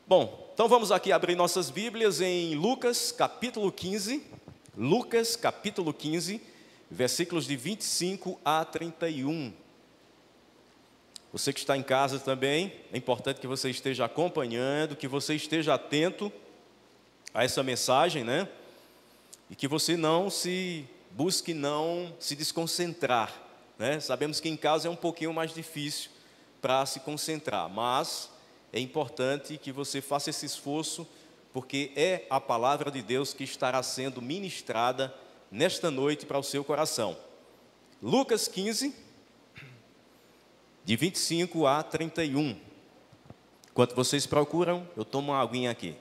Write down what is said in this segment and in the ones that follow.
Bom, então vamos aqui abrir nossas Bíblias em Lucas capítulo 15. Lucas capítulo 15, versículos de 25 a 31. Você que está em casa também, é importante que você esteja acompanhando, que você esteja atento a essa mensagem, né? E que você não se busque não se desconcentrar, né? Sabemos que em casa é um pouquinho mais difícil para se concentrar, mas é importante que você faça esse esforço, porque é a palavra de Deus que estará sendo ministrada nesta noite para o seu coração. Lucas 15, de 25 a 31. Enquanto vocês procuram, eu tomo uma aguinha aqui.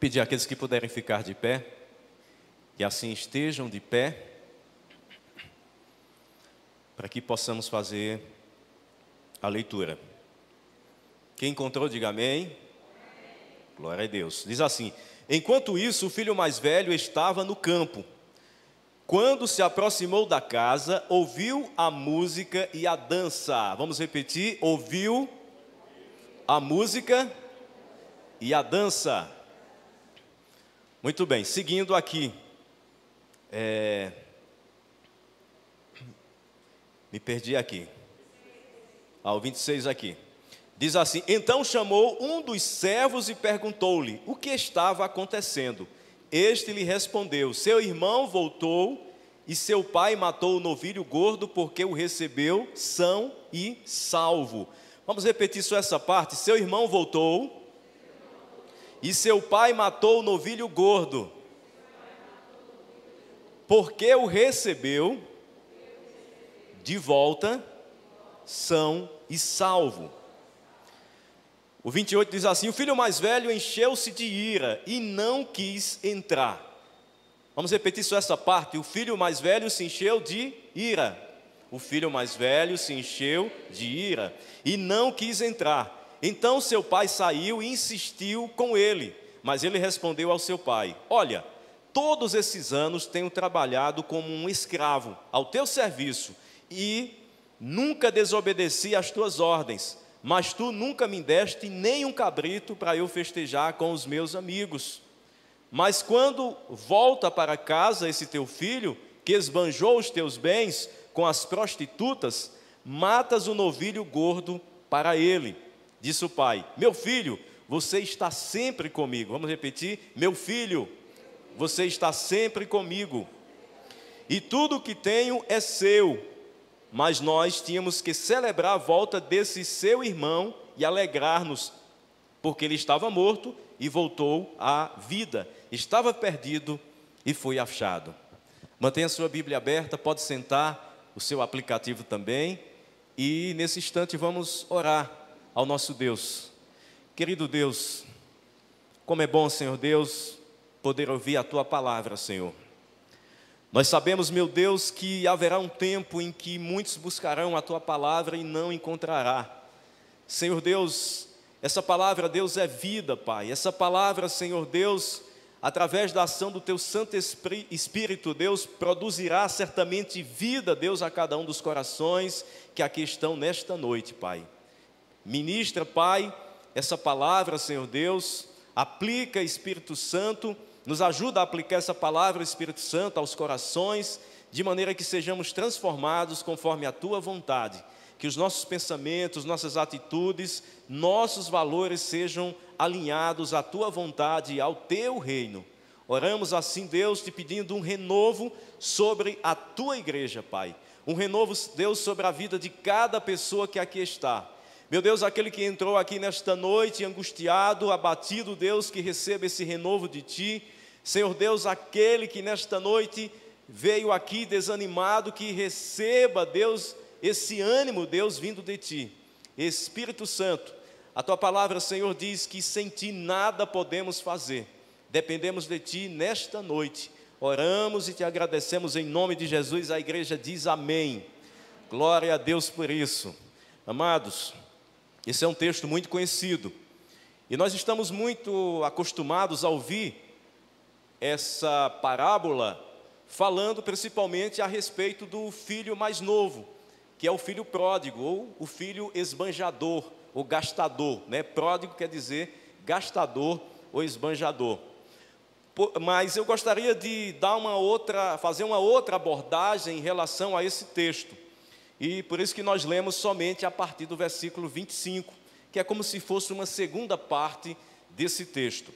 Pedir àqueles que puderem ficar de pé, que assim estejam de pé, para que possamos fazer a leitura. Quem encontrou, diga amém. Glória a Deus. Diz assim: enquanto isso, o filho mais velho estava no campo. Quando se aproximou da casa, ouviu a música e a dança. Vamos repetir: ouviu a música e a dança. Muito bem, seguindo aqui. Me perdi aqui. O 26 aqui. Diz assim: então chamou um dos servos e perguntou-lhe o que estava acontecendo. Este lhe respondeu: seu irmão voltou e seu pai matou o novilho gordo porque o recebeu são e salvo. Vamos repetir só essa parte. Seu irmão voltou e seu pai matou o novilho gordo porque o recebeu de volta são e salvo. O 28 diz assim: o filho mais velho encheu-se de ira e não quis entrar. Vamos repetir só essa parte. O filho mais velho se encheu de ira. O filho mais velho se encheu de ira e não quis entrar. Então seu pai saiu e insistiu com ele, mas ele respondeu ao seu pai: olha, todos esses anos tenho trabalhado como um escravo ao teu serviço e nunca desobedeci às tuas ordens, mas tu nunca me deste nem um cabrito para eu festejar com os meus amigos. Mas quando volta para casa esse teu filho, que esbanjou os teus bens com as prostitutas, matas o novilho gordo para ele. Disse o pai: meu filho, você está sempre comigo. Vamos repetir: meu filho, você está sempre comigo, e tudo o que tenho é seu. Mas nós tínhamos que celebrar a volta desse seu irmão e alegrar-nos, porque ele estava morto e voltou à vida, estava perdido e foi achado. Mantenha a sua Bíblia aberta, pode sentar, o seu aplicativo também, e nesse instante vamos orar ao nosso Deus. Querido Deus, como é bom, Senhor Deus, poder ouvir a Tua palavra, Senhor. Nós sabemos, meu Deus, que haverá um tempo em que muitos buscarão a Tua palavra e não encontrará. Senhor Deus, essa palavra, Deus, é vida, Pai. Essa palavra, Senhor Deus, através da ação do Teu Santo Espírito, Deus, produzirá certamente vida, Deus, a cada um dos corações que aqui estão nesta noite, Pai. Ministra, Pai, essa palavra, Senhor Deus, aplica, Espírito Santo, nos ajuda a aplicar essa palavra, Espírito Santo, aos corações, de maneira que sejamos transformados conforme a Tua vontade, que os nossos pensamentos, nossas atitudes, nossos valores sejam alinhados à Tua vontade e ao Teu reino. Oramos assim, Deus, te pedindo um renovo sobre a Tua igreja, Pai. Um renovo, Deus, sobre a vida de cada pessoa que aqui está. Meu Deus, aquele que entrou aqui nesta noite angustiado, abatido, Deus, que receba esse renovo de Ti. Senhor Deus, aquele que nesta noite veio aqui desanimado, que receba, Deus, esse ânimo, Deus, vindo de Ti. Espírito Santo, a Tua palavra, Senhor, diz que sem Ti nada podemos fazer. Dependemos de Ti nesta noite. Oramos e Te agradecemos em nome de Jesus. A igreja diz amém. Glória a Deus por isso. Amados, esse é um texto muito conhecido e nós estamos muito acostumados a ouvir essa parábola falando principalmente a respeito do filho mais novo, que é o filho pródigo, ou o filho esbanjador, ou gastador, né? Pródigo quer dizer gastador ou esbanjador. Mas eu gostaria de fazer uma outra abordagem em relação a esse texto. E por isso que nós lemos somente a partir do versículo 25, que é como se fosse uma segunda parte desse texto.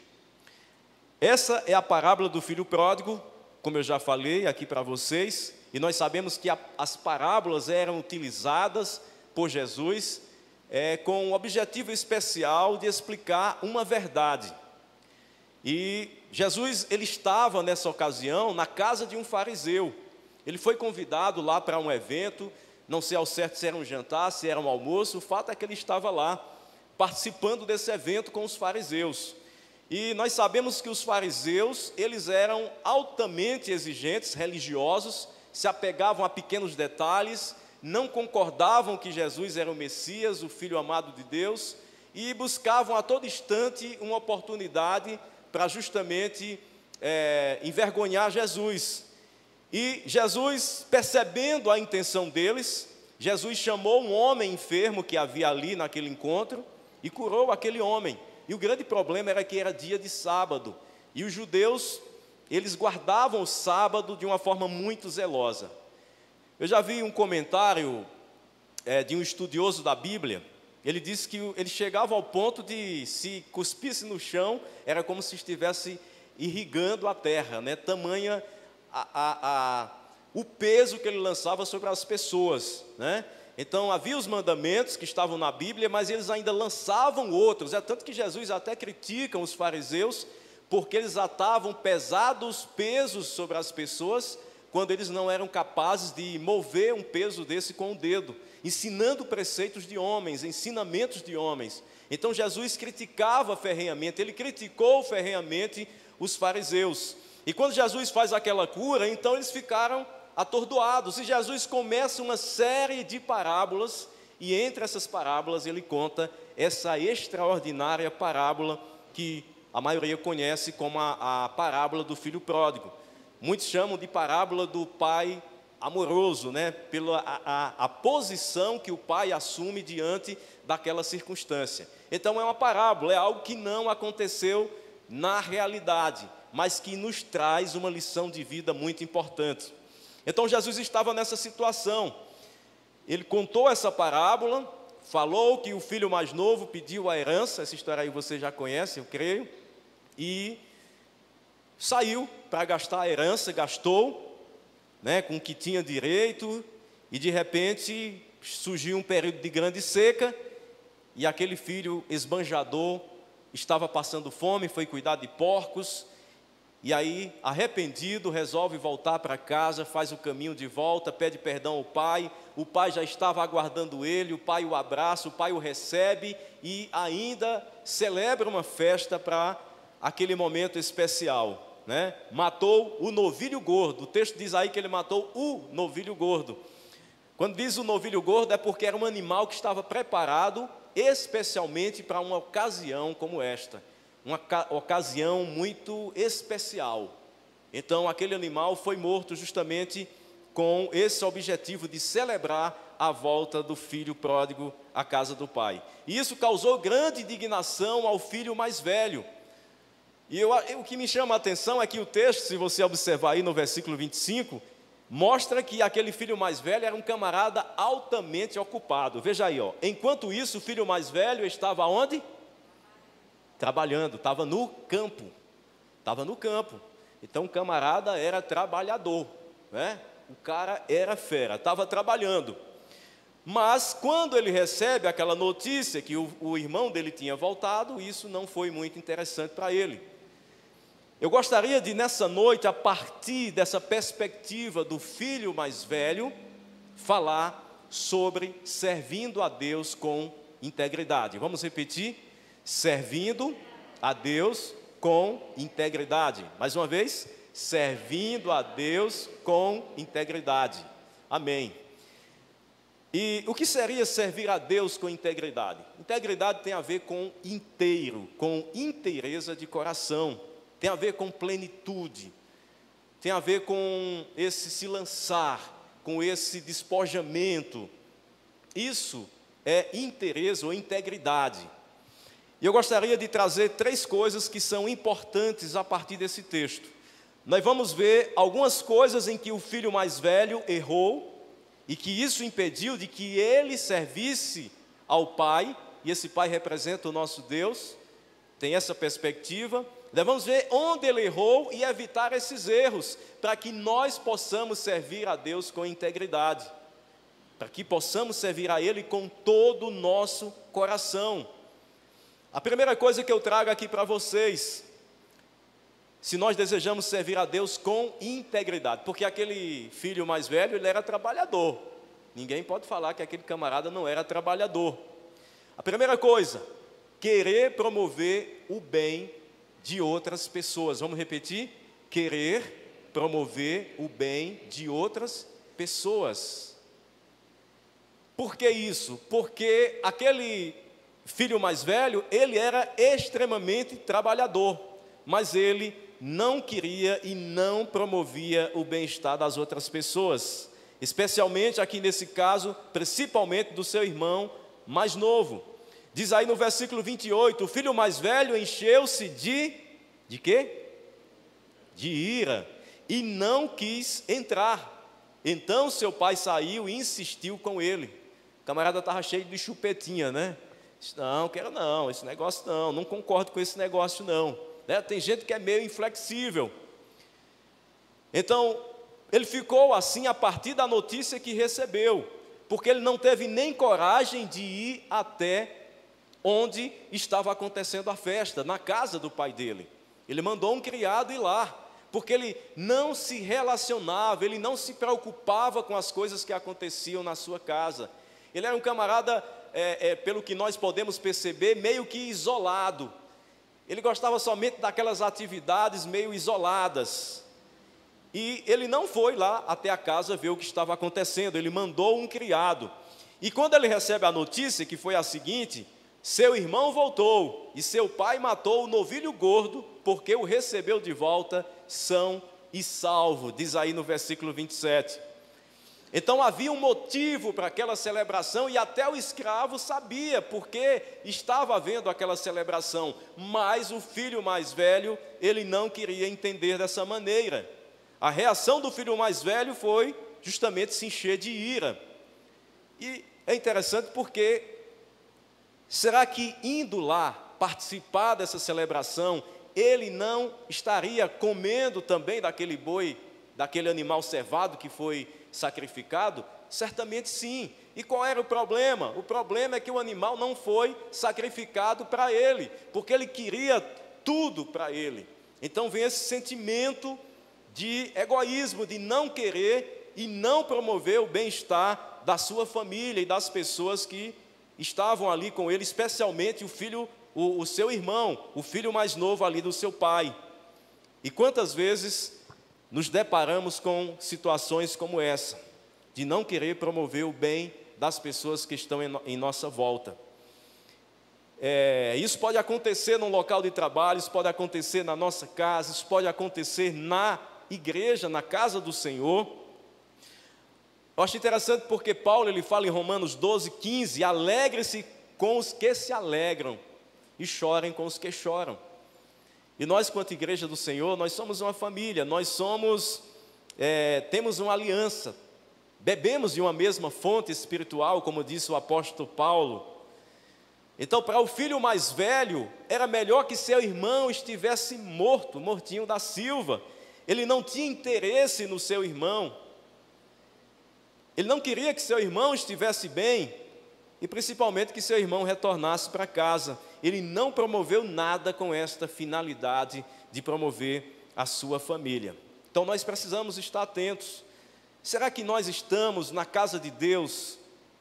Essa é a parábola do filho pródigo, como eu já falei aqui para vocês, e nós sabemos que as parábolas eram utilizadas por Jesus com um objetivo especial de explicar uma verdade. E Jesus, ele estava nessa ocasião na casa de um fariseu. Ele foi convidado lá para um evento, não sei ao certo se era um jantar, se era um almoço, o fato é que ele estava lá, participando desse evento com os fariseus. E nós sabemos que os fariseus, eles eram altamente exigentes, religiosos, se apegavam a pequenos detalhes, não concordavam que Jesus era o Messias, o Filho amado de Deus, e buscavam a todo instante uma oportunidade para justamente envergonhar Jesus. E Jesus, percebendo a intenção deles, Jesus chamou um homem enfermo que havia ali naquele encontro e curou aquele homem. E o grande problema era que era dia de sábado, e os judeus, eles guardavam o sábado de uma forma muito zelosa. Eu já vi um comentário de um estudioso da Bíblia. Ele disse que ele chegava ao ponto de, se cuspisse no chão, era como se estivesse irrigando a terra, né? Tamanha o peso que ele lançava sobre as pessoas, né? Então, havia os mandamentos que estavam na Bíblia, mas eles ainda lançavam outros. É tanto que Jesus até critica os fariseus, porque eles atavam pesados pesos sobre as pessoas, quando eles não eram capazes de mover um peso desse com o dedo, ensinando preceitos de homens, ensinamentos de homens. Então, Jesus criticava ferrenhamente, ele criticou ferrenhamente os fariseus. E quando Jesus faz aquela cura, então eles ficaram atordoados, e Jesus começa uma série de parábolas, e entre essas parábolas ele conta essa extraordinária parábola que a maioria conhece como a parábola do filho pródigo. Muitos chamam de parábola do pai amoroso, né? Pela a posição que o pai assume diante daquela circunstância. Então é uma parábola, é algo que não aconteceu na realidade, mas que nos traz uma lição de vida muito importante. Então Jesus estava nessa situação, ele contou essa parábola, falou que o filho mais novo pediu a herança, essa história aí você já conhece, eu creio, e saiu para gastar a herança, gastou, né, com o que tinha direito, e de repente surgiu um período de grande seca, e aquele filho esbanjador estava passando fome, foi cuidar de porcos, e aí, arrependido, resolve voltar para casa, faz o caminho de volta, pede perdão ao pai, o pai já estava aguardando ele, o pai o abraça, o pai o recebe e ainda celebra uma festa para aquele momento especial, né? Matou o novilho gordo, o texto diz aí que ele matou o novilho gordo. Quando diz o novilho gordo é porque era um animal que estava preparado especialmente para uma ocasião como esta. Uma ocasião muito especial. Então, aquele animal foi morto justamente com esse objetivo de celebrar a volta do filho pródigo à casa do pai. E isso causou grande indignação ao filho mais velho. E o que me chama a atenção é que o texto, se você observar aí no versículo 25, mostra que aquele filho mais velho era um camarada altamente ocupado. Veja aí, ó. Enquanto isso, o filho mais velho estava onde? Trabalhando, estava no campo, então o camarada era trabalhador, né? O cara era fera, estava trabalhando, mas quando ele recebe aquela notícia que o irmão dele tinha voltado, isso não foi muito interessante para ele. Eu gostaria de nessa noite, a partir dessa perspectiva do filho mais velho, falar sobre servindo a Deus com integridade. Vamos repetir? Servindo a Deus com integridade. Mais uma vez, servindo a Deus com integridade. Amém. E o que seria servir a Deus com integridade? Integridade tem a ver com inteiro, com inteireza de coração, tem a ver com plenitude, tem a ver com esse se lançar, com esse despojamento. Isso é interesse ou integridade. E eu gostaria de trazer 3 coisas que são importantes a partir desse texto. Nós vamos ver algumas coisas em que o filho mais velho errou e que isso impediu de que ele servisse ao pai, e esse pai representa o nosso Deus, tem essa perspectiva. Nós vamos ver onde ele errou e evitar esses erros, para que nós possamos servir a Deus com integridade, para que possamos servir a Ele com todo o nosso coração. A primeira coisa que eu trago aqui para vocês, se nós desejamos servir a Deus com integridade, porque aquele filho mais velho, ele era trabalhador, ninguém pode falar que aquele camarada não era trabalhador. A primeira coisa, querer promover o bem de outras pessoas. Vamos repetir? Querer promover o bem de outras pessoas. Por que isso? Porque aquele filho mais velho, ele era extremamente trabalhador, mas ele não queria e não promovia o bem-estar das outras pessoas, especialmente aqui nesse caso, principalmente do seu irmão mais novo. Diz aí no versículo 28, o filho mais velho encheu-se de quê? De ira, e não quis entrar. Então seu pai saiu e insistiu com ele. O camarada estava cheio de chupetinha, né? Disse, não, quero não, esse negócio não concordo com esse negócio não. Né? Tem gente que é meio inflexível. Então, ele ficou assim a partir da notícia que recebeu, porque ele não teve nem coragem de ir até onde estava acontecendo a festa, na casa do pai dele. Ele mandou um criado ir lá, porque ele não se relacionava, ele não se preocupava com as coisas que aconteciam na sua casa. Ele era um camarada, pelo que nós podemos perceber, meio que isolado. Ele gostava somente daquelas atividades meio isoladas. E ele não foi lá até a casa ver o que estava acontecendo, ele mandou um criado. E quando ele recebe a notícia, que foi a seguinte: seu irmão voltou, e seu pai matou o novilho gordo, porque o recebeu de volta são e salvo, diz aí no versículo 27. Então havia um motivo para aquela celebração, e até o escravo sabia porque estava havendo aquela celebração, mas o filho mais velho, ele não queria entender dessa maneira. A reação do filho mais velho foi justamente se encher de ira. E é interessante porque, será que indo lá participar dessa celebração, ele não estaria comendo também daquele boi, daquele animal cevado que foi sacrificado? Certamente sim. E qual era o problema? O problema é que o animal não foi sacrificado para ele, porque ele queria tudo para ele. Então vem esse sentimento de egoísmo, de não querer e não promover o bem-estar da sua família e das pessoas que estavam ali com ele, especialmente o filho, o seu irmão, o filho mais novo ali do seu pai. E quantas vezes nos deparamos com situações como essa, de não querer promover o bem das pessoas que estão em nossa volta. Isso pode acontecer num local de trabalho, isso pode acontecer na nossa casa, isso pode acontecer na igreja, na casa do Senhor. Eu acho interessante porque Paulo, ele fala em Romanos 12:15, alegre-se com os que se alegram e chorem com os que choram. E nós, quanto igreja do Senhor, nós somos uma família, nós temos uma aliança, bebemos de uma mesma fonte espiritual, como disse o apóstolo Paulo. Então, para o filho mais velho, era melhor que seu irmão estivesse morto, mortinho da Silva. Ele não tinha interesse no seu irmão, ele não queria que seu irmão estivesse bem, e principalmente que seu irmão retornasse para casa. Ele não promoveu nada com esta finalidade de promover a sua família. Então nós precisamos estar atentos. Será que nós estamos na casa de Deus,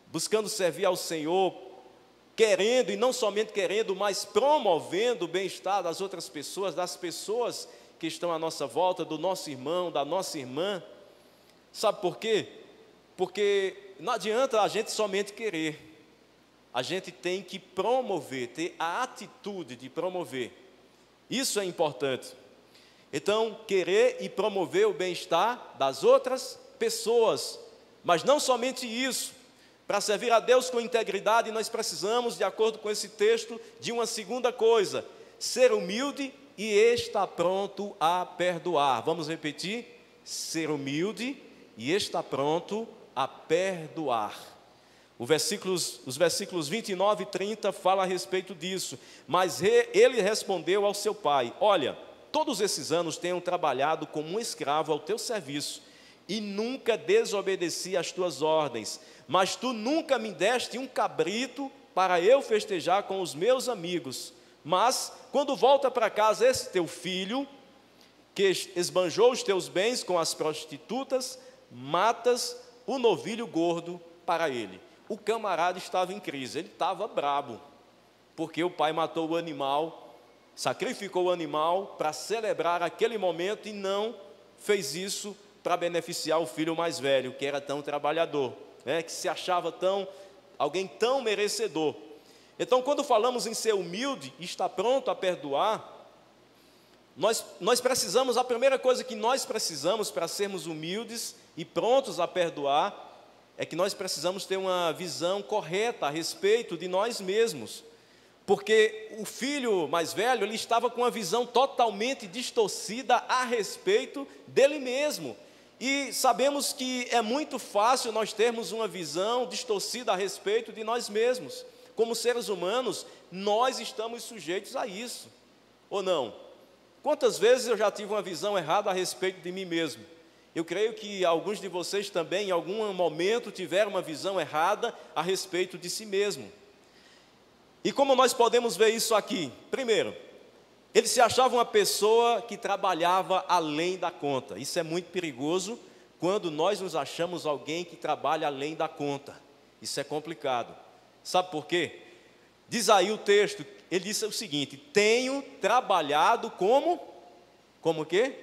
buscando servir ao Senhor, querendo, e não somente querendo, mas promovendo o bem-estar das outras pessoas, das pessoas que estão à nossa volta, do nosso irmão, da nossa irmã? Sabe por quê? Porque não adianta a gente somente querer, a gente tem que promover, ter a atitude de promover. Isso é importante. Então, querer e promover o bem-estar das outras pessoas. Mas não somente isso. Para servir a Deus com integridade, nós precisamos, de acordo com esse texto, de uma segunda coisa: ser humilde e estar pronto a perdoar. Vamos repetir? Ser humilde e estar pronto a perdoar. Os versículos 29 e 30 falam a respeito disso. Mas ele respondeu ao seu pai: olha, todos esses anos tenho trabalhado como um escravo ao teu serviço e nunca desobedeci às tuas ordens, mas tu nunca me deste um cabrito para eu festejar com os meus amigos. Mas, quando volta para casa esse teu filho, que esbanjou os teus bens com as prostitutas, matas o novilho gordo para ele. O camarada estava em crise, ele estava brabo, porque o pai matou o animal, sacrificou o animal para celebrar aquele momento e não fez isso para beneficiar o filho mais velho, que era tão trabalhador, que se achava alguém tão merecedor. Então, quando falamos em ser humilde e estar pronto a perdoar, nós precisamos, a primeira coisa que nós precisamos para sermos humildes e prontos a perdoar, é que nós precisamos ter uma visão correta a respeito de nós mesmos. Porque o filho mais velho, ele estava com uma visão totalmente distorcida a respeito dele mesmo. E sabemos que é muito fácil nós termos uma visão distorcida a respeito de nós mesmos. Como seres humanos, nós estamos sujeitos a isso, ou não? Quantas vezes eu já tive uma visão errada a respeito de mim mesmo? Eu creio que alguns de vocês também, em algum momento, tiveram uma visão errada a respeito de si mesmo. E como nós podemos ver isso aqui? Primeiro, ele se achava uma pessoa que trabalhava além da conta. Isso é muito perigoso quando nós nos achamos alguém que trabalha além da conta. Isso é complicado. Sabe por quê? Diz aí o texto, ele disse o seguinte: tenho trabalhado como o quê?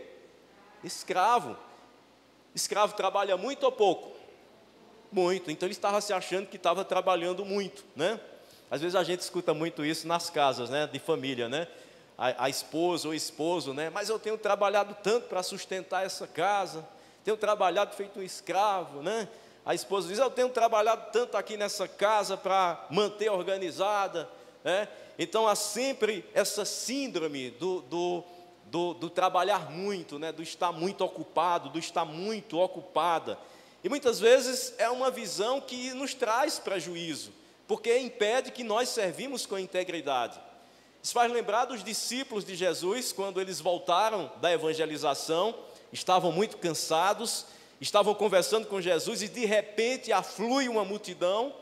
Escravo. Escravo trabalha muito ou pouco? Muito. Então ele estava se achando que estava trabalhando muito, né? Às vezes a gente escuta muito isso nas casas, né, de família, né? A esposa ou esposo, né? Mas eu tenho trabalhado tanto para sustentar essa casa, tenho trabalhado feito um escravo, né? A esposa diz: eu tenho trabalhado tanto aqui nessa casa para manter organizada, né? Então há sempre essa síndrome do trabalhar muito, né? Do estar muito ocupado, do estar muito ocupada. E muitas vezes é uma visão que nos traz prejuízo, porque impede que nós servimos com integridade. Isso faz lembrar dos discípulos de Jesus, quando eles voltaram da evangelização, estavam muito cansados, estavam conversando com Jesus e de repente aflui uma multidão,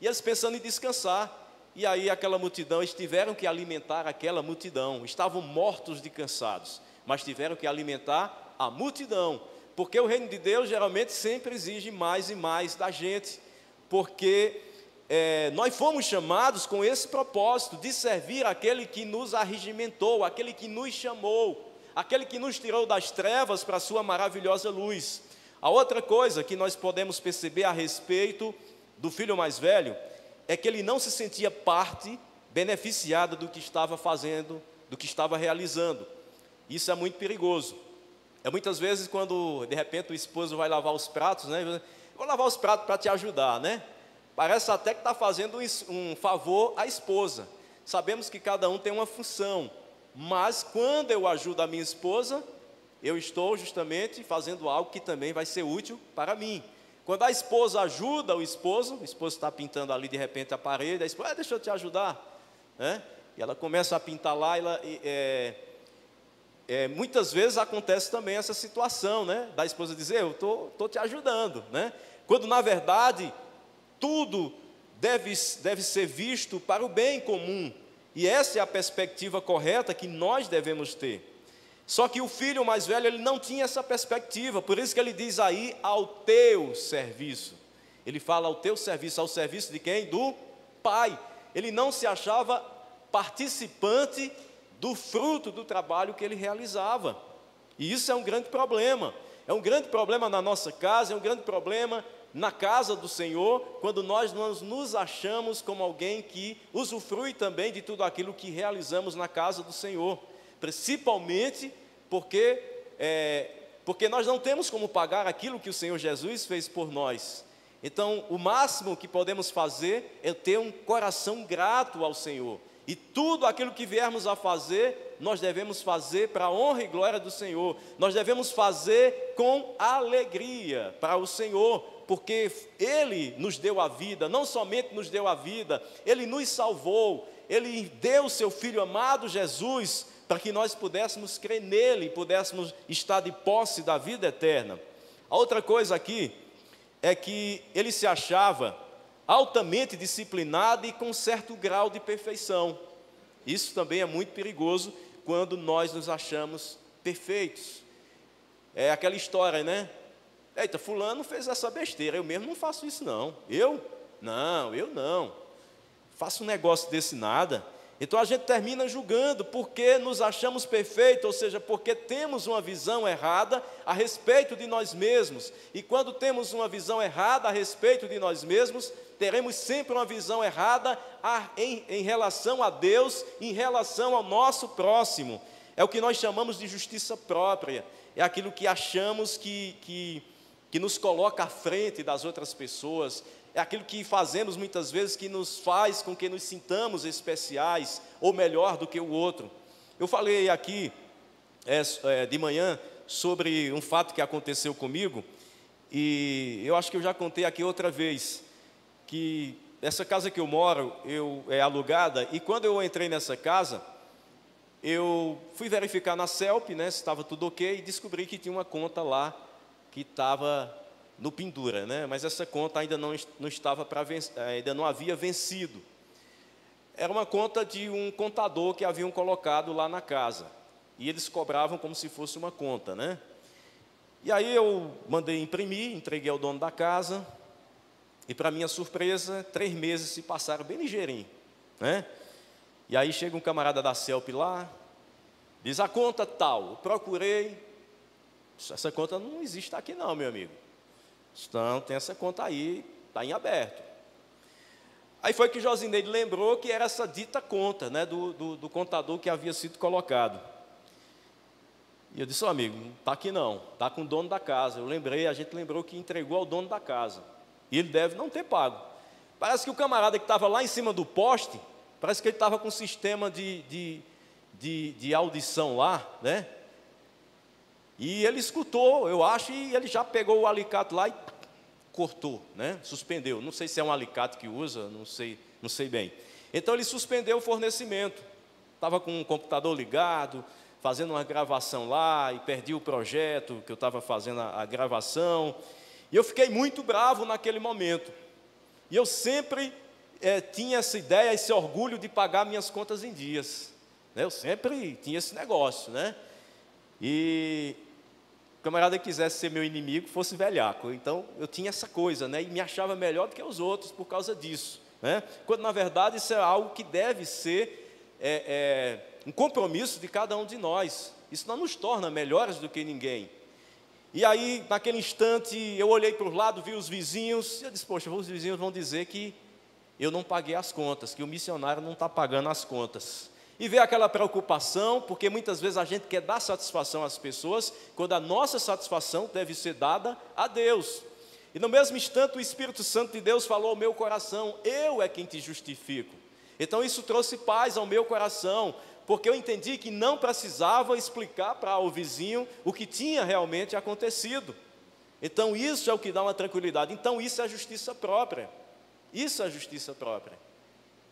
e eles pensando em descansar. E aí aquela multidão, eles tiveram que alimentar aquela multidão, estavam mortos de cansados, mas tiveram que alimentar a multidão, porque o reino de Deus geralmente sempre exige mais e mais da gente, porque nós fomos chamados com esse propósito de servir aquele que nos arregimentou, aquele que nos chamou, aquele que nos tirou das trevas para a sua maravilhosa luz. A outra coisa que nós podemos perceber a respeito do filho mais velho é que ele não se sentia parte beneficiada do que estava fazendo, do que estava realizando. Isso é muito perigoso. Muitas vezes quando de repente o esposo vai lavar os pratos, né? Vou lavar os pratos para te ajudar, né? Parece até que está fazendo um favor à esposa. Sabemos que cada um tem uma função, mas quando eu ajudo a minha esposa, eu estou justamente fazendo algo que também vai ser útil para mim. Quando a esposa ajuda o esposo está pintando ali de repente a parede, a esposa: deixa eu te ajudar, né? E ela começa a pintar lá, muitas vezes acontece também essa situação, né? Da esposa dizer: eu estou te ajudando, né? Quando na verdade tudo deve ser visto para o bem comum, e essa é a perspectiva correta que nós devemos ter. Só que o filho mais velho, ele não tinha essa perspectiva, por isso que ele diz aí: ao teu serviço. Ele fala ao teu serviço, ao serviço de quem? Do pai. Ele não se achava participante do fruto do trabalho que ele realizava, e isso é um grande problema. É um grande problema na nossa casa, é um grande problema na casa do Senhor, quando nós nos achamos como alguém que usufrui também de tudo aquilo que realizamos na casa do Senhor, principalmente porque nós não temos como pagar aquilo que o Senhor Jesus fez por nós. Então, o máximo que podemos fazer é ter um coração grato ao Senhor. E tudo aquilo que viermos a fazer, nós devemos fazer para a honra e glória do Senhor. Nós devemos fazer com alegria para o Senhor, porque Ele nos deu a vida, não somente nos deu a vida, Ele nos salvou, Ele deu o seu Filho amado Jesus, para que nós pudéssemos crer nele, pudéssemos estar de posse da vida eterna. A outra coisa aqui é que ele se achava altamente disciplinado e com certo grau de perfeição. Isso também é muito perigoso quando nós nos achamos perfeitos. É aquela história, né? Eita, fulano fez essa besteira, eu mesmo não faço isso não. Eu não. Faço um negócio desse nada. Então a gente termina julgando porque nos achamos perfeitos, ou seja, porque temos uma visão errada a respeito de nós mesmos. E quando temos uma visão errada a respeito de nós mesmos, teremos sempre uma visão errada em relação a Deus, em relação ao nosso próximo. É o que nós chamamos de justiça própria. É aquilo que achamos que nos coloca à frente das outras pessoas. É aquilo que fazemos muitas vezes que nos faz com que nos sintamos especiais ou melhor do que o outro. Eu falei aqui de manhã sobre um fato que aconteceu comigo e eu acho que eu já contei aqui outra vez que essa casa que eu moro é alugada e quando eu entrei nessa casa eu fui verificar na CELP, né, se estava tudo ok e descobri que tinha uma conta lá que estava no pendura, né? Mas essa conta ainda não estava ainda não havia vencido. Era uma conta de um contador que haviam colocado lá na casa. E eles cobravam como se fosse uma conta, né? E aí eu mandei imprimir, entreguei ao dono da casa. E para minha surpresa, 3 meses se passaram bem ligeirinho, né? E aí chega um camarada da CELP lá, diz a conta tal. Eu procurei, essa conta não existe aqui não, meu amigo. Então, tem essa conta aí, está em aberto. Aí foi que Josineide lembrou que era essa dita conta, né, do contador que havia sido colocado. E eu disse, amigo, não está aqui não, está com o dono da casa. A gente lembrou que entregou ao dono da casa. E ele deve não ter pago. Parece que o camarada que estava lá em cima do poste, parece que ele estava com um sistema de audição lá, né? E ele escutou, eu acho, e ele já pegou o alicate lá e cortou, né? Suspendeu. Não sei se é um alicate que usa, não sei bem. Então ele suspendeu o fornecimento. Estava com o computador ligado, fazendo uma gravação lá, e perdi o projeto que eu estava fazendo a gravação. E eu fiquei muito bravo naquele momento. E eu sempre tinha essa ideia, esse orgulho de pagar minhas contas em dias. Né? Eu sempre tinha esse negócio, né? E o camarada que quisesse ser meu inimigo fosse velhaco. Então, eu tinha essa coisa, né? E me achava melhor do que os outros por causa disso, né? Quando, na verdade, isso é algo que deve ser um compromisso de cada um de nós. Isso não nos torna melhores do que ninguém. E aí, naquele instante, eu olhei para o lado, vi os vizinhos, e eu disse, poxa, os vizinhos vão dizer que eu não paguei as contas, que o missionário não está pagando as contas. E ver aquela preocupação, porque muitas vezes a gente quer dar satisfação às pessoas, quando a nossa satisfação deve ser dada a Deus. E no mesmo instante o Espírito Santo de Deus falou ao meu coração, eu é quem te justifico. Então isso trouxe paz ao meu coração, porque eu entendi que não precisava explicar para o vizinho o que tinha realmente acontecido. Então isso é o que dá uma tranquilidade. Então isso é justiça própria. Isso é justiça própria.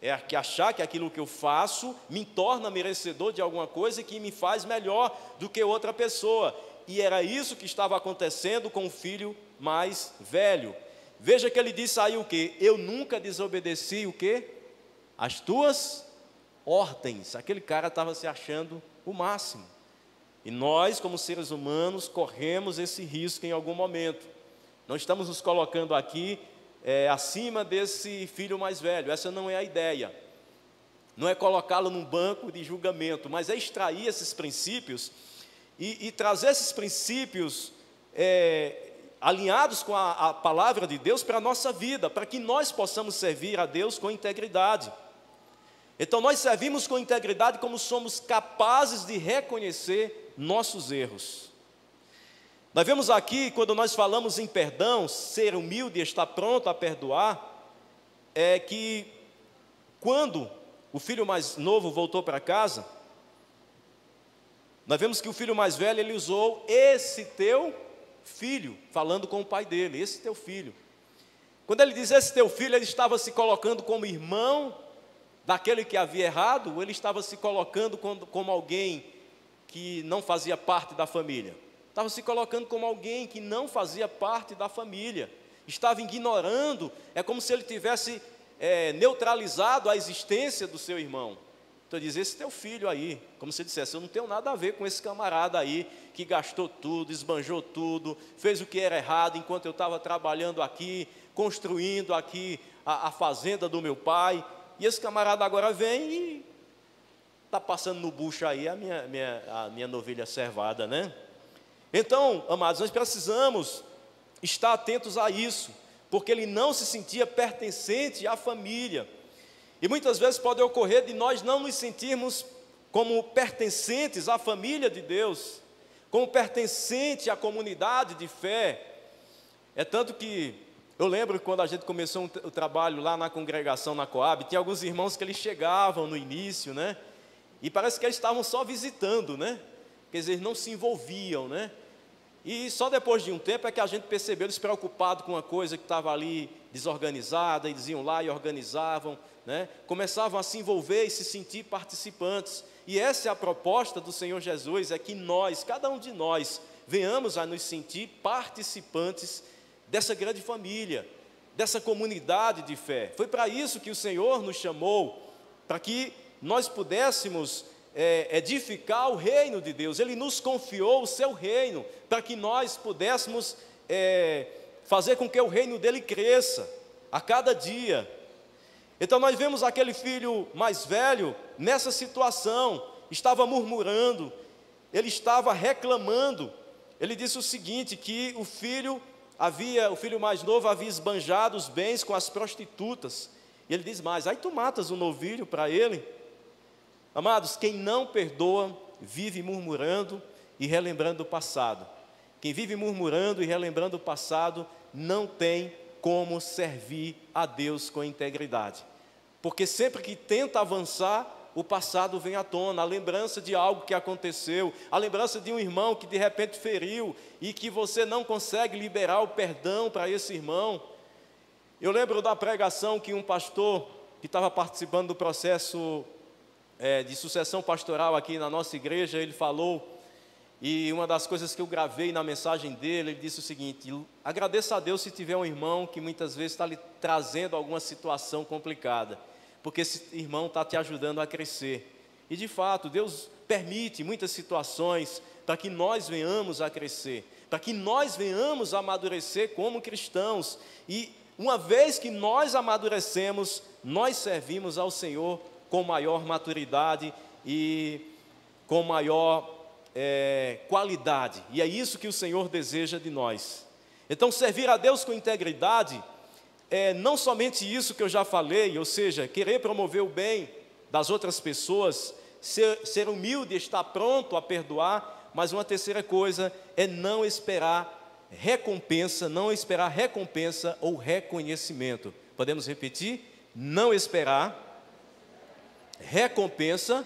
É que achar que aquilo que eu faço me torna merecedor de alguma coisa e que me faz melhor do que outra pessoa. E era isso que estava acontecendo com o filho mais velho. Veja que ele disse aí o quê? Eu nunca desobedeci o quê? As tuas ordens. Aquele cara estava se achando o máximo. E nós, como seres humanos, corremos esse risco em algum momento. Não estamos nos colocando aqui acima desse filho mais velho. Essa não é a ideia. Não é colocá-lo num banco de julgamento, mas é extrair esses princípios e trazer esses princípios alinhados com a palavra de Deus para a nossa vida, para que nós possamos servir a Deus com integridade. Então nós servimos com integridade como somos capazes de reconhecer nossos erros. Nós vemos aqui, quando nós falamos em perdão, ser humilde e estar pronto a perdoar, é que quando o filho mais novo voltou para casa, nós vemos que o filho mais velho, ele usou esse teu filho, falando com o pai dele, esse teu filho. Quando ele diz esse teu filho, ele estava se colocando como irmão daquele que havia errado, ou ele estava se colocando como alguém que não fazia parte da família? Estava se colocando como alguém que não fazia parte da família, estava ignorando, é como se ele tivesse neutralizado a existência do seu irmão. Então diz, esse teu filho aí, como se dissesse, eu não tenho nada a ver com esse camarada aí, que gastou tudo, esbanjou tudo, fez o que era errado, enquanto eu estava trabalhando aqui, construindo aqui a fazenda do meu pai, e esse camarada agora vem e está passando no bucho aí a minha novilha cevada, né? Então, amados, nós precisamos estar atentos a isso, porque ele não se sentia pertencente à família. E muitas vezes pode ocorrer de nós não nos sentirmos como pertencentes à família de Deus, como pertencente à comunidade de fé. É tanto que eu lembro que quando a gente começou o trabalho lá na congregação, na Coab, tinha alguns irmãos que eles chegavam no início, né? E parece que eles estavam só visitando, né? Quer dizer, eles não se envolviam, né? E só depois de um tempo é que a gente percebeu eles preocupados com uma coisa que estava ali desorganizada, eles iam lá e organizavam, né? Começavam a se envolver e se sentir participantes. E essa é a proposta do Senhor Jesus, é que nós, cada um de nós, venhamos a nos sentir participantes dessa grande família, dessa comunidade de fé. Foi para isso que o Senhor nos chamou, para que nós pudéssemos edificar o reino de Deus. Ele nos confiou o seu reino, para que nós pudéssemos fazer com que o reino dele cresça a cada dia. Então nós vemos aquele filho mais velho nessa situação, estava murmurando, ele estava reclamando. Ele disse o seguinte, que o filho mais novo havia esbanjado os bens com as prostitutas. E ele diz mais, aí tu matas o novilho para ele? Amados, quem não perdoa, vive murmurando e relembrando o passado. Quem vive murmurando e relembrando o passado, não tem como servir a Deus com integridade. Porque sempre que tenta avançar, o passado vem à tona, a lembrança de algo que aconteceu, a lembrança de um irmão que de repente feriu, e que você não consegue liberar o perdão para esse irmão. Eu lembro da pregação que um pastor, que estava participando do processo de sucessão pastoral aqui na nossa igreja, ele falou, e uma das coisas que eu gravei na mensagem dele, ele disse o seguinte: agradeça a Deus se tiver um irmão que muitas vezes está lhe trazendo alguma situação complicada, porque esse irmão está te ajudando a crescer. E de fato, Deus permite muitas situações para que nós venhamos a crescer, para que nós venhamos a amadurecer como cristãos. E uma vez que nós amadurecemos, nós servimos ao Senhor com maior maturidade e com maior qualidade. E é isso que o Senhor deseja de nos. Então, servir a Deus com integridade é não somente isso que eu já falei, ou seja, querer promover o bem das outras pessoas, ser humilde, estar pronto a perdoar, mas uma terceira coisa é não esperar recompensa ou reconhecimento. Podemos repetir? Não esperar recompensa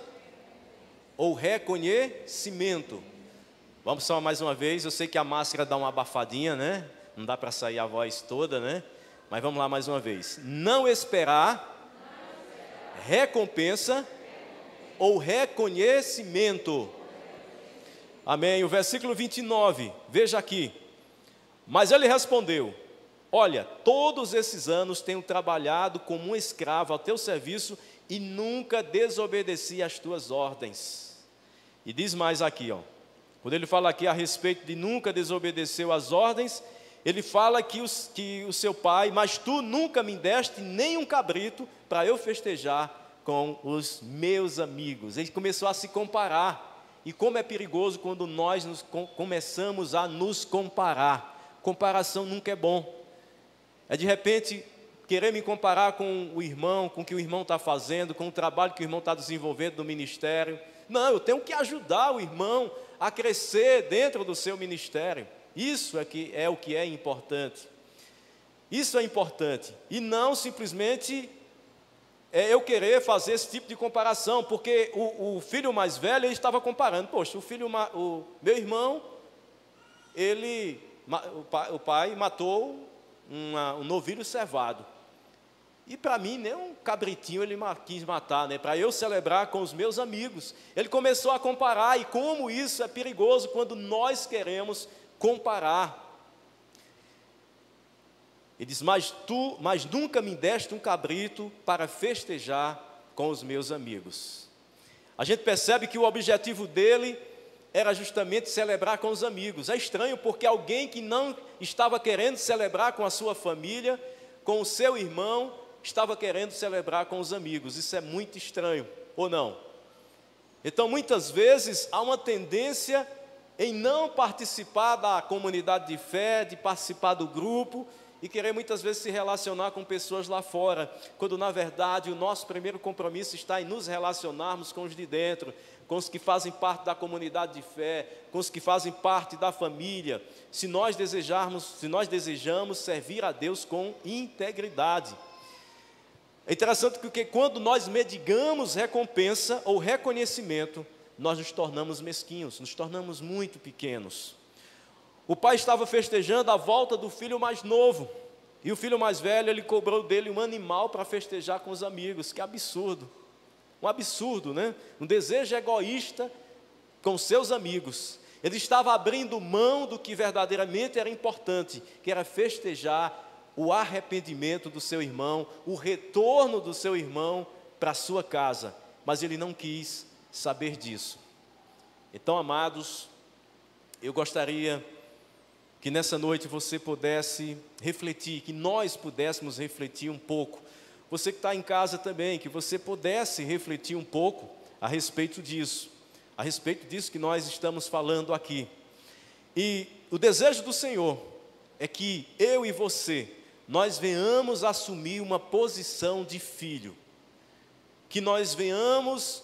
ou reconhecimento. Vamos só mais uma vez, eu sei que a máscara dá uma abafadinha, né? Não dá para sair a voz toda, né? Mas vamos lá mais uma vez. Não esperar recompensa ou reconhecimento. Amém. O versículo 29, veja aqui. Mas ele respondeu: olha, todos esses anos tenho trabalhado como um escravo ao teu serviço e nunca desobedeci às tuas ordens. E diz mais aqui, ó. Quando ele fala aqui a respeito de nunca desobedeceu às ordens, ele fala que o seu pai, mas tu nunca me deste nem um cabrito para eu festejar com os meus amigos. Ele começou a se comparar. E como é perigoso quando nós começamos a nos comparar. Comparação nunca é bom. É de repente querer me comparar com o irmão, com o que o irmão está fazendo, com o trabalho que o irmão está desenvolvendo no ministério. Não, eu tenho que ajudar o irmão a crescer dentro do seu ministério. Isso é o que é importante. Isso é importante. E não simplesmente eu querer fazer esse tipo de comparação, porque o filho mais velho, ele estava comparando. Poxa, o meu irmão, o pai matou um novilho cevado. E para mim, nem um cabritinho ele quis matar, né? Para eu celebrar com os meus amigos. Ele começou a comparar, e como isso é perigoso quando nós queremos comparar. Ele diz, mas nunca me deste um cabrito para festejar com os meus amigos. A gente percebe que o objetivo dele era justamente celebrar com os amigos. É estranho porque alguém que não estava querendo celebrar com a sua família, com o seu irmão, estava querendo celebrar com os amigos. Isso é muito estranho, ou não? Então, muitas vezes, há uma tendência em não participar da comunidade de fé, de participar do grupo, e querer muitas vezes se relacionar com pessoas lá fora, quando na verdade o nosso primeiro compromisso está em nos relacionarmos com os de dentro, com os que fazem parte da comunidade de fé, com os que fazem parte da família, se nós desejamos servir a Deus com integridade. É interessante porque quando nós mendigamos recompensa ou reconhecimento, nós nos tornamos mesquinhos, nos tornamos muito pequenos. O pai estava festejando a volta do filho mais novo, e o filho mais velho, ele cobrou dele um animal para festejar com os amigos. Que absurdo, um absurdo, né? Um desejo egoísta com seus amigos. Ele estava abrindo mão do que verdadeiramente era importante, que era festejar o arrependimento do seu irmão, o retorno do seu irmão para a sua casa, mas ele não quis saber disso. Então, amados, eu gostaria que nessa noite você pudesse refletir, que nós pudéssemos refletir um pouco, você que está em casa também, que você pudesse refletir um pouco a respeito disso que nós estamos falando aqui. E o desejo do Senhor é que eu e você, nós venhamos assumir uma posição de filho, que nós venhamos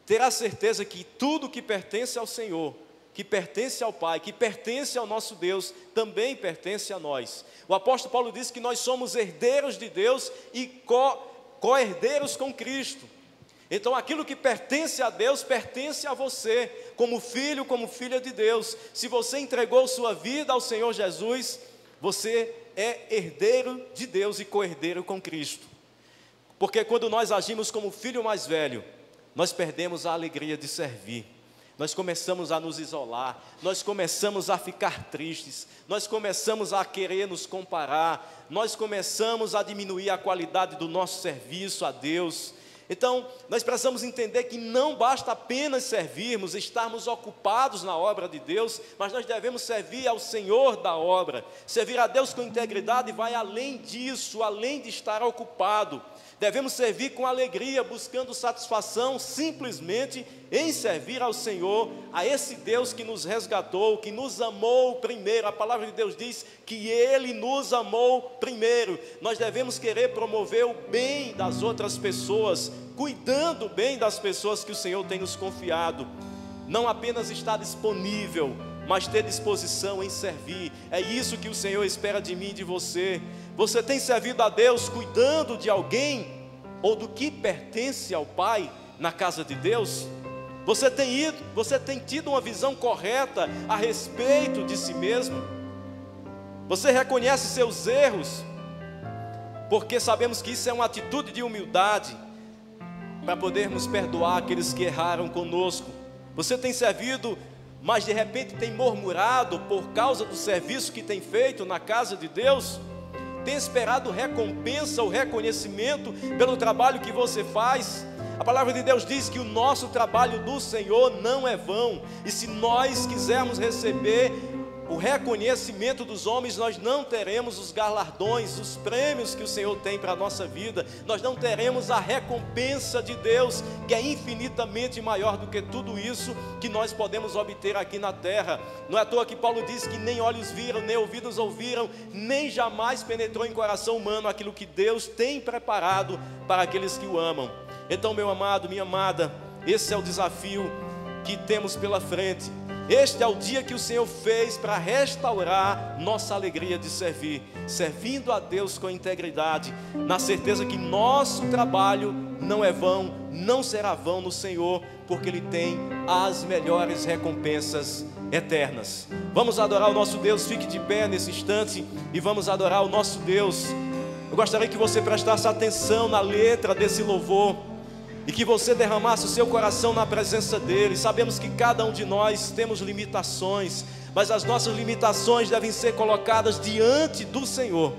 ter a certeza que tudo que pertence ao Senhor, que pertence ao Pai, que pertence ao nosso Deus, também pertence a nós. O apóstolo Paulo diz que nós somos herdeiros de Deus e co-herdeiros com Cristo. Então aquilo que pertence a Deus, pertence a você, como filho, como filha de Deus. Se você entregou sua vida ao Senhor Jesus, você é herdeiro de Deus e co-herdeiro com Cristo. Porque quando nós agimos como filho mais velho, nós perdemos a alegria de servir. Nós começamos a nos isolar, nós começamos a ficar tristes, nós começamos a querer nos comparar, nós começamos a diminuir a qualidade do nosso serviço a Deus. Então, nós precisamos entender que não basta apenas servirmos, estarmos ocupados na obra de Deus, mas nós devemos servir ao Senhor da obra. Servir a Deus com integridade vai além disso, além de estar ocupado. Devemos servir com alegria, buscando satisfação simplesmente em servir ao Senhor, a esse Deus que nos resgatou, que nos amou primeiro. A palavra de Deus diz que Ele nos amou primeiro. Nós devemos querer promover o bem das outras pessoas, cuidando bem das pessoas que o Senhor tem nos confiado. Não apenas estar disponível, mas ter disposição em servir. É isso que o Senhor espera de mim e de você. Você tem servido a Deus cuidando de alguém ou do que pertence ao Pai na casa de Deus? Você tem tido uma visão correta a respeito de si mesmo? Você reconhece seus erros? Porque sabemos que isso é uma atitude de humildade para podermos perdoar aqueles que erraram conosco. Você tem servido, mas de repente tem murmurado por causa do serviço que tem feito na casa de Deus? Tem esperado recompensa ou reconhecimento pelo trabalho que você faz? A palavra de Deus diz que o nosso trabalho do Senhor não é vão. E se nós quisermos receber o reconhecimento dos homens, nós não teremos os galardões, os prêmios que o Senhor tem para a nossa vida. Nós não teremos a recompensa de Deus, que é infinitamente maior do que tudo isso que nós podemos obter aqui na terra. Não é à toa que Paulo diz que nem olhos viram, nem ouvidos ouviram, nem jamais penetrou em coração humano aquilo que Deus tem preparado para aqueles que o amam. Então, meu amado, minha amada, esse é o desafio que temos pela frente. Este é o dia que o Senhor fez para restaurar nossa alegria de servir, servindo a Deus com integridade, na certeza que nosso trabalho não é vão, não será vão no Senhor, porque Ele tem as melhores recompensas eternas. Vamos adorar o nosso Deus. Fique de pé nesse instante e vamos adorar o nosso Deus. Eu gostaria que você prestasse atenção na letra desse louvor e que você derramasse o seu coração na presença dEle. Sabemos que cada um de nós temos limitações, mas as nossas limitações devem ser colocadas diante do Senhor.